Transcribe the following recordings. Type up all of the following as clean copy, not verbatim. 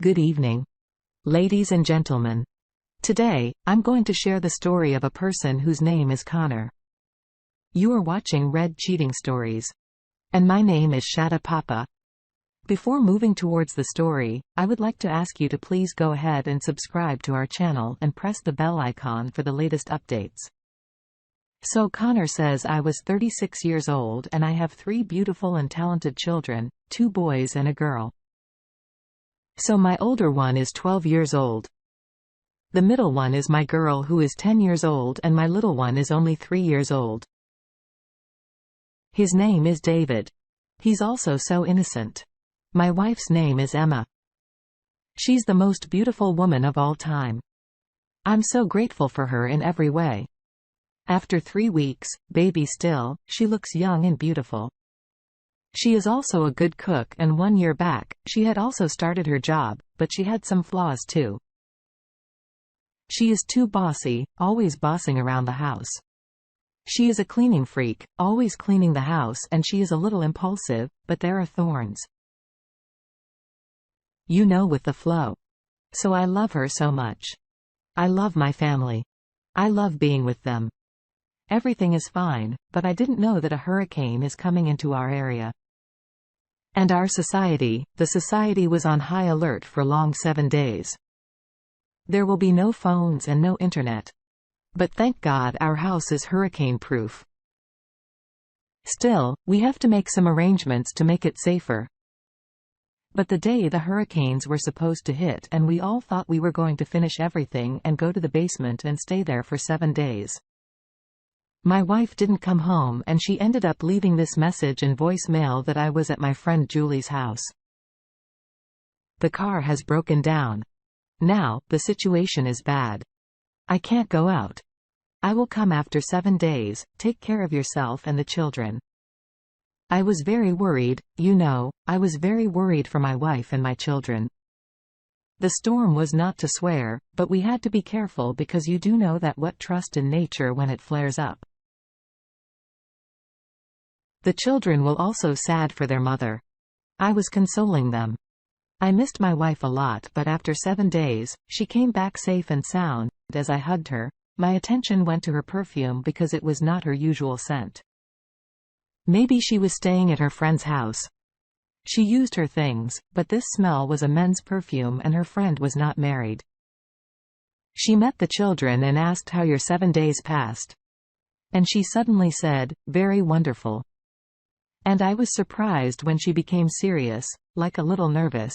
Good evening, ladies and gentlemen. Today, I'm going to share the story of a person whose name is Connor. You are watching Red Cheating Stories. And my name is Shatta Papa. Before moving towards the story, I would like to ask you to please go ahead and subscribe to our channel and press the bell icon for the latest updates. So Connor says, I was 36 years old and I have 3 beautiful and talented children, 2 boys and a girl. So my older one is 12 years old. The middle one is my girl who is 10 years old and my little one is only 3 years old. His name is David. He's also so innocent. My wife's name is Emma. She's the most beautiful woman of all time. I'm so grateful for her in every way. After 3 weeks, baby still, she looks young and beautiful. She is also a good cook, and 1 year back, she had also started her job, but she had some flaws too. She is too bossy, always bossing around the house. She is a cleaning freak, always cleaning the house, and she is a little impulsive, but there are thorns. You know, with the flow. So I love her so much. I love my family. I love being with them. Everything is fine, but I didn't know that a hurricane is coming into our area. And our society, the society was on high alert for long 7 days. There will be no phones and no internet. But thank God our house is hurricane-proof. Still, we have to make some arrangements to make it safer. But the day the hurricanes were supposed to hit, and we all thought we were going to finish everything and go to the basement and stay there for 7 days. My wife didn't come home and she ended up leaving this message and voicemail that I was at my friend Julie's house. The car has broken down. Now, the situation is bad. I can't go out. I will come after 7 days, take care of yourself and the children. I was very worried, you know, I was very worried for my wife and my children. The storm was not to swear, but we had to be careful because you do know that what trust in nature when it flares up. The children will also sad for their mother. I was consoling them. I missed my wife a lot, but after 7 days, she came back safe and sound. As I hugged her, my attention went to her perfume because it was not her usual scent. Maybe she was staying at her friend's house. She used her things, but this smell was a men's perfume and her friend was not married. She met the children and asked how your 7 days passed. And she suddenly said, very wonderful. And I was surprised when she became serious, like a little nervous.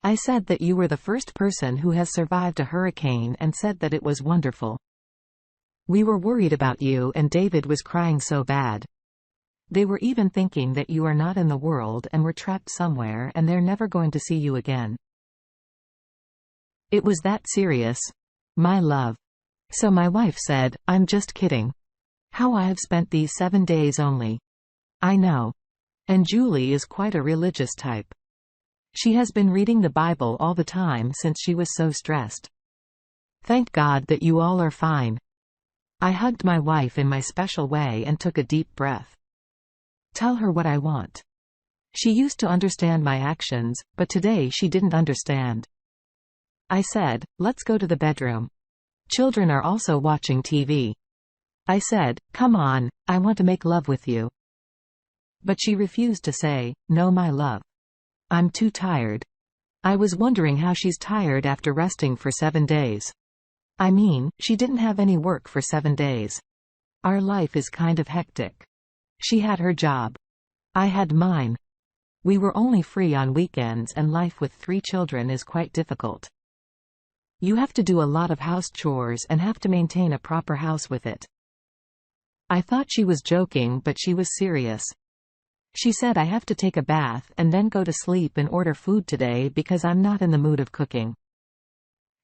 I said that you were the first person who has survived a hurricane and said that it was wonderful. We were worried about you and David was crying so bad. They were even thinking that you are not in the world and were trapped somewhere and they're never going to see you again. It was that serious. My love. So my wife said, I'm just kidding. How I have spent these 7 days only. I know. And Julie is quite a religious type. She has been reading the Bible all the time since she was so stressed. Thank God that you all are fine. I hugged my wife in my special way and took a deep breath. Tell her what I want. She used to understand my actions, but today she didn't understand. I said, let's go to the bedroom. Children are also watching TV. I said, come on, I want to make love with you. But she refused to say, no my love. I'm too tired. I was wondering how she's tired after resting for 7 days. I mean, she didn't have any work for 7 days. Our life is kind of hectic. She had her job. I had mine. We were only free on weekends and life with 3 children is quite difficult. You have to do a lot of house chores and have to maintain a proper house with it. I thought she was joking, but she was serious. She said I have to take a bath and then go to sleep and order food today because I'm not in the mood of cooking.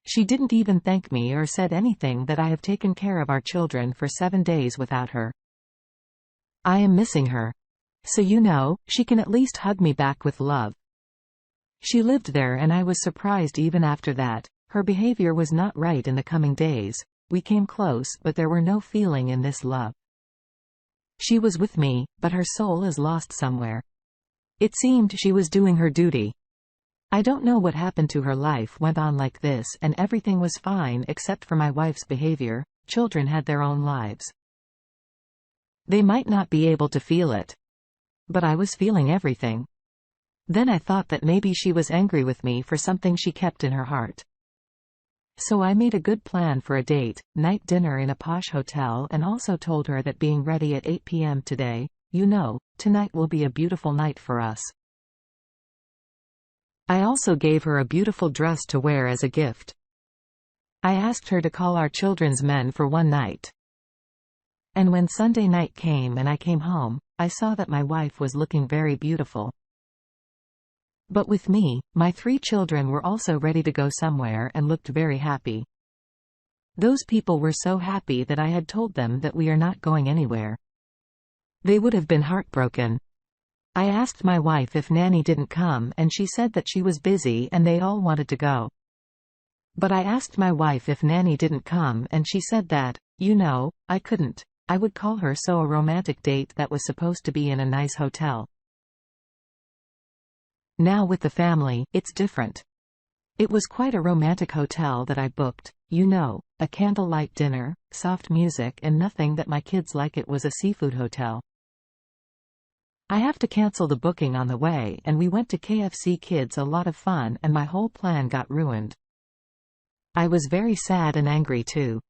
She didn't even thank me or said anything that I have taken care of our children for 7 days without her. I am missing her. So you know, she can at least hug me back with love. She lived there and I was surprised even after that. Her behavior was not right in the coming days. We came close, but there were no feeling in this love. She was with me, but her soul is lost somewhere. It seemed she was doing her duty. I don't know what happened to her. Life went on like this and everything was fine except for my wife's behavior. Children had their own lives. They might not be able to feel it. But I was feeling everything. Then I thought that maybe she was angry with me for something she kept in her heart. So I made a good plan for a date, night dinner in a posh hotel, and also told her that being ready at 8 p.m. today, tonight will be a beautiful night for us. I also gave her a beautiful dress to wear as a gift. I asked her to call our children's men for one night. And when Sunday night came and I came home, I saw that my wife was looking very beautiful. But with me, my 3 children were also ready to go somewhere and looked very happy. Those people were so happy that I had told them that we are not going anywhere. They would have been heartbroken. I asked my wife if Nanny didn't come and she said that she was busy and they all wanted to go. But I asked my wife if Nanny didn't come and she said that, I couldn't. I would call her so a romantic date that was supposed to be in a nice hotel. Now with the family, it's different. It was quite a romantic hotel that I booked, a candlelight dinner, soft music and nothing that my kids like. It was a seafood hotel. I have to cancel the booking on the way and we went to KFC. Kids, a lot of fun, and my whole plan got ruined. I was very sad and angry too.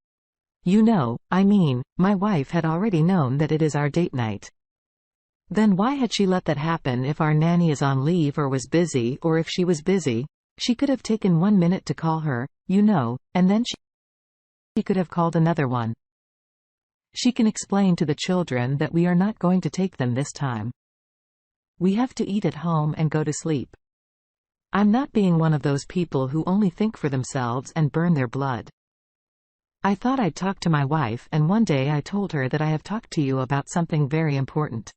My wife had already known that it is our date night. Then why had she let that happen? If our nanny is on leave or was busy, or if she was busy, she could have taken 1 minute to call her, and then she could have called another one. She can explain to the children that we are not going to take them this time. We have to eat at home and go to sleep. I'm not being one of those people who only think for themselves and burn their blood. I thought I'd talk to my wife, and one day I told her that I have talked to you about something very important.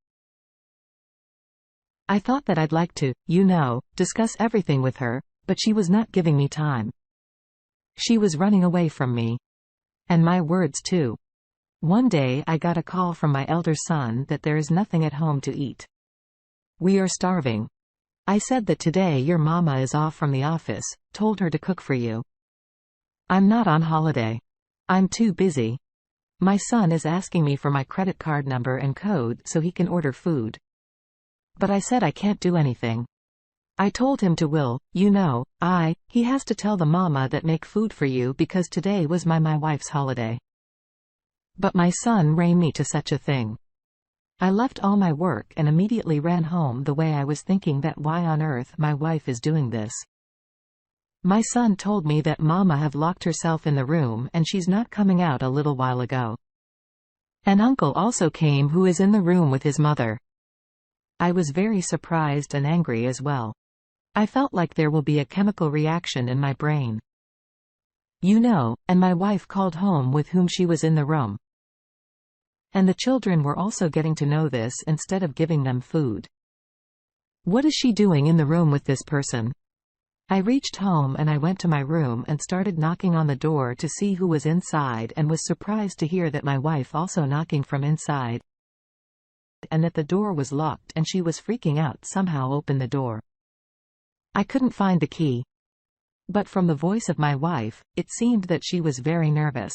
I thought that I'd like to, discuss everything with her, but she was not giving me time. She was running away from me. And my words too. One day I got a call from my elder son that there is nothing at home to eat. We are starving. I said that today your mama is off from the office, told her to cook for you. I'm not on holiday. I'm too busy. My son is asking me for my credit card number and code so he can order food. But I said I can't do anything. I told him to he has to tell the mama that make food for you because today was my wife's holiday. But my son ran me to such a thing. I left all my work and immediately ran home. The way I was thinking that why on earth my wife is doing this. My son told me that mama have locked herself in the room and she's not coming out a little while ago. An uncle also came who is in the room with his mother. I was very surprised and angry as well. I felt like there will be a chemical reaction in my brain. And my wife called home with whom she was in the room. And the children were also getting to know this instead of giving them food. What is she doing in the room with this person? I reached home and I went to my room and started knocking on the door to see who was inside, and was surprised to hear that my wife also knocking from inside, and that the door was locked, and she was freaking out. Somehow opened the door. I couldn't find the key. But from the voice of my wife, it seemed that she was very nervous.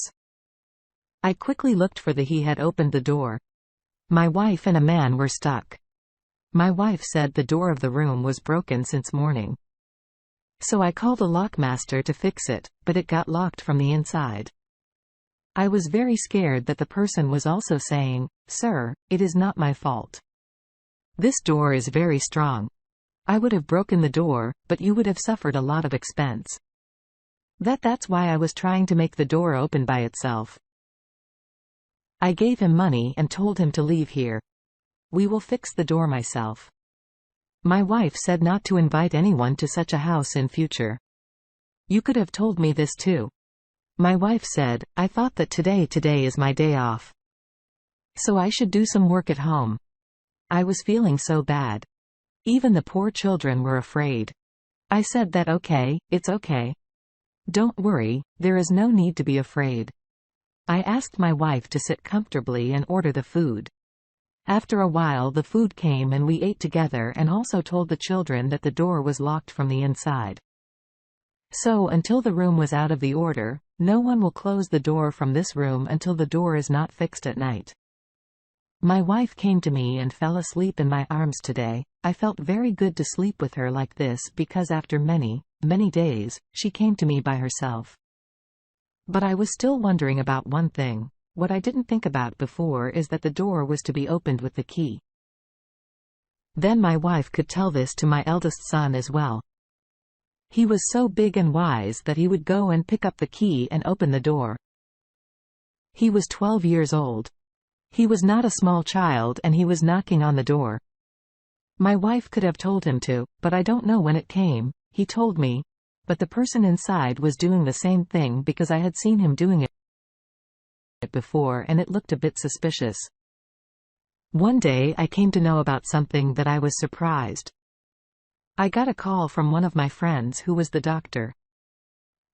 I quickly looked for the he had opened the door. My wife and a man were stuck. My wife said the door of the room was broken since morning. So I called a lockmaster to fix it, but it got locked from the inside. I was very scared that the person was also saying, "Sir, it is not my fault. This door is very strong. I would have broken the door, but you would have suffered a lot of expense." That's why I was trying to make the door open by itself. I gave him money and told him to leave here. We will fix the door myself. My wife said not to invite anyone to such a house in future. You could have told me this too. My wife said, I thought that today is my day off. So I should do some work at home. I was feeling so bad. Even the poor children were afraid. I said that okay, it's okay. Don't worry, there is no need to be afraid. I asked my wife to sit comfortably and order the food. After a while the food came and we ate together, and also told the children that the door was locked from the inside. So until the room was out of the order, no one will close the door from this room until the door is not fixed at night. My wife came to me and fell asleep in my arms today. I felt very good to sleep with her like this because after many, many days, she came to me by herself. But I was still wondering about one thing. What I didn't think about before is that the door was to be opened with the key. Then my wife could tell this to my eldest son as well. He was so big and wise that he would go and pick up the key and open the door. He was 12 years old. He was not a small child and he was knocking on the door. My wife could have told him to, but I don't know when it came, he told me. But the person inside was doing the same thing because I had seen him doing it before and it looked a bit suspicious. One day I came to know about something that I was surprised. I got a call from one of my friends who was the doctor.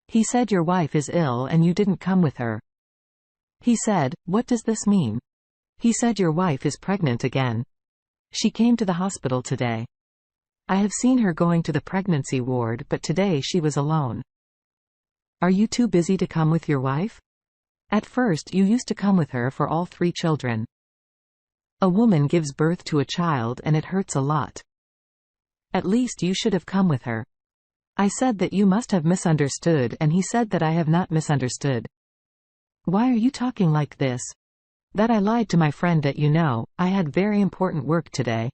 He said your wife is ill and you didn't come with her. He said, what does this mean? He said your wife is pregnant again. She came to the hospital today. I have seen her going to the pregnancy ward, but today she was alone. Are you too busy to come with your wife? At first you used to come with her for all 3 children. A woman gives birth to a child and it hurts a lot. At least you should have come with her. I said that you must have misunderstood and he said that I have not misunderstood. Why are you talking like this? That I lied to my friend that I had very important work today.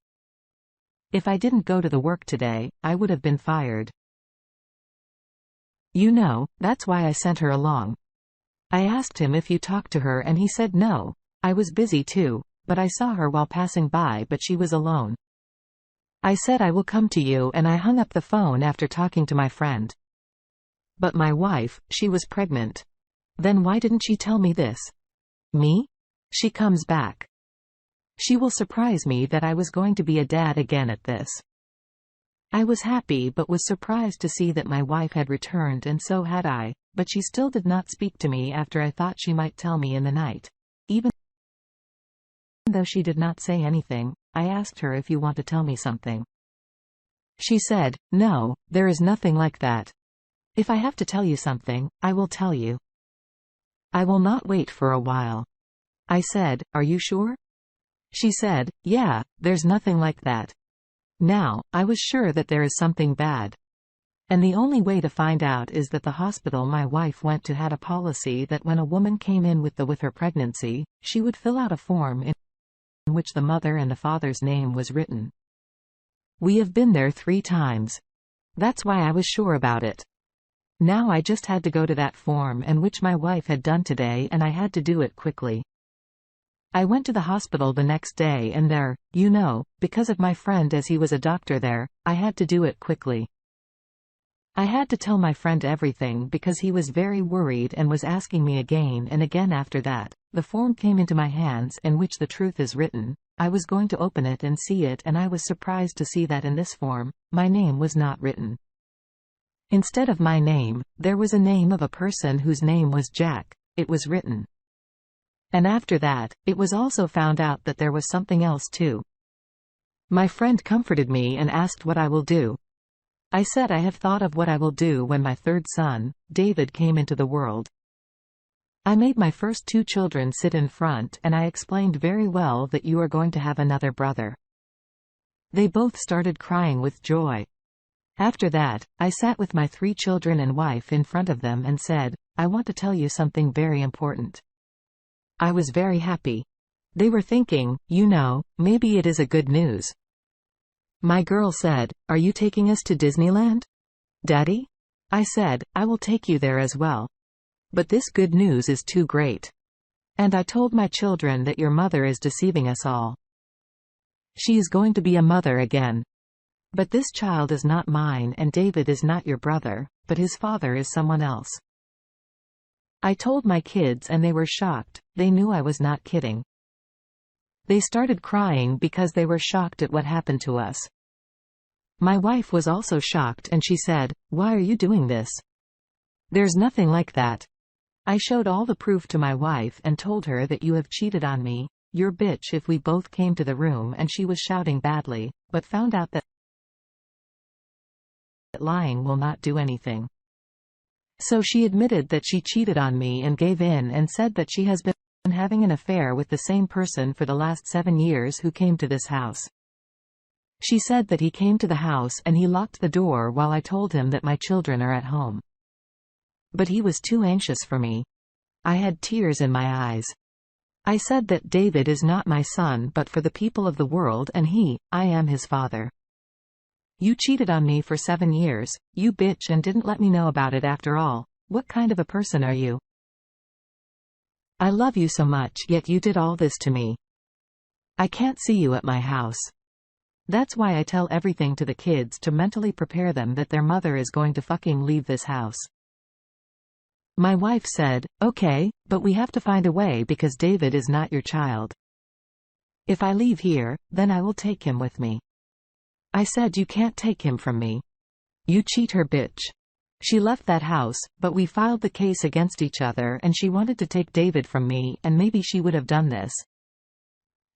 If I didn't go to the work today, I would have been fired. That's why I sent her along. I asked him if you talked to her and he said no. I was busy too, but I saw her while passing by but she was alone. I said I will come to you and I hung up the phone after talking to my friend. But my wife, she was pregnant. Then why didn't she tell me this? Me? She comes back. She will surprise me that I was going to be a dad again at this. I was happy but was surprised to see that my wife had returned and so had I, but she still did not speak to me after I thought she might tell me in the night. Even though she did not say anything, I asked her if you want to tell me something. She said, no, there is nothing like that. If I have to tell you something, I will tell you. I will not wait for a while. I said, are you sure? She said, yeah, there's nothing like that. Now, I was sure that there is something bad. And the only way to find out is that the hospital my wife went to had a policy that when a woman came in with her pregnancy, she would fill out a form in which the mother and the father's name was written. We have been there 3 times. That's why I was sure about it. Now I just had to go to that form and which my wife had done today and I had to do it quickly. I went to the hospital the next day and there, because of my friend as he was a doctor there, I had to do it quickly. I had to tell my friend everything because he was very worried and was asking me again and again after that. The form came into my hands in which the truth is written. I was going to open it and see it and I was surprised to see that in this form, my name was not written. Instead of my name, there was a name of a person whose name was Jack. It was written. And after that, it was also found out that there was something else too. My friend comforted me and asked what I will do. I said I have thought of what I will do when my 3rd son, David, came into the world. I made my first 2 children sit in front and I explained very well that you are going to have another brother. They both started crying with joy. After that, I sat with my 3 children and wife in front of them and said, I want to tell you something very important. I was very happy. They were thinking, maybe it is a good news. My girl said, are you taking us to Disneyland? Daddy? I said, I will take you there as well. But this good news is too great. And I told my children that your mother is deceiving us all. She is going to be a mother again. But this child is not mine and David is not your brother, but his father is someone else. I told my kids and they were shocked. They knew I was not kidding. They started crying because they were shocked at what happened to us. My wife was also shocked and she said, why are you doing this? There's nothing like that. I showed all the proof to my wife and told her that you have cheated on me. "You're bitch," if we both came to the room and she was shouting badly, but found out that lying will not do anything. So she admitted that she cheated on me and gave in and said that she has been having an affair with the same person for the last 7 years who came to this house. She said that he came to the house and he locked the door while I told him that my children are at home. But he was too anxious for me. I had tears in my eyes. I said that David is not my son but for the people of the world and I am his father. You cheated on me for 7 years, you bitch, and didn't let me know about it after all. What kind of a person are you? I love you so much, yet you did all this to me. I can't see you at my house. That's why I tell everything to the kids to mentally prepare them that their mother is going to fucking leave this house. My wife said, "Okay, but we have to find a way because David is not your child. If I leave here, then I will take him with me." I said, "You can't take him from me. You cheat her, bitch." She left that house, but we filed the case against each other and she wanted to take David from me, and maybe she would have done this.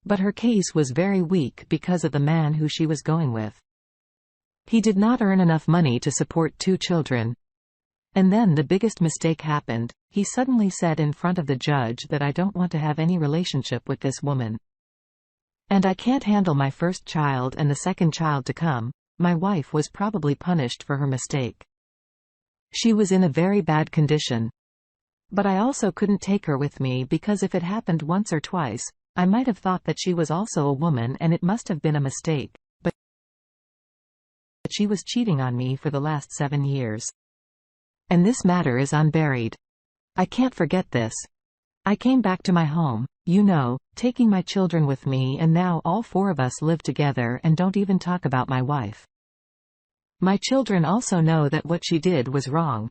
But her case was very weak because of the man who she was going with. He did not earn enough money to support 2 children. And then the biggest mistake happened. He suddenly said in front of the judge that I don't want to have any relationship with this woman. And I can't handle my first child and the second child to come. My wife was probably punished for her mistake. She was in a very bad condition. But I also couldn't take her with me because if it happened once or twice, I might have thought that she was also a woman and it must have been a mistake. But she was cheating on me for the last 7 years. And this matter is unburied. I can't forget this. I came back to my home, taking my children with me, and now all 4 of us live together and don't even talk about my wife. My children also know that what she did was wrong,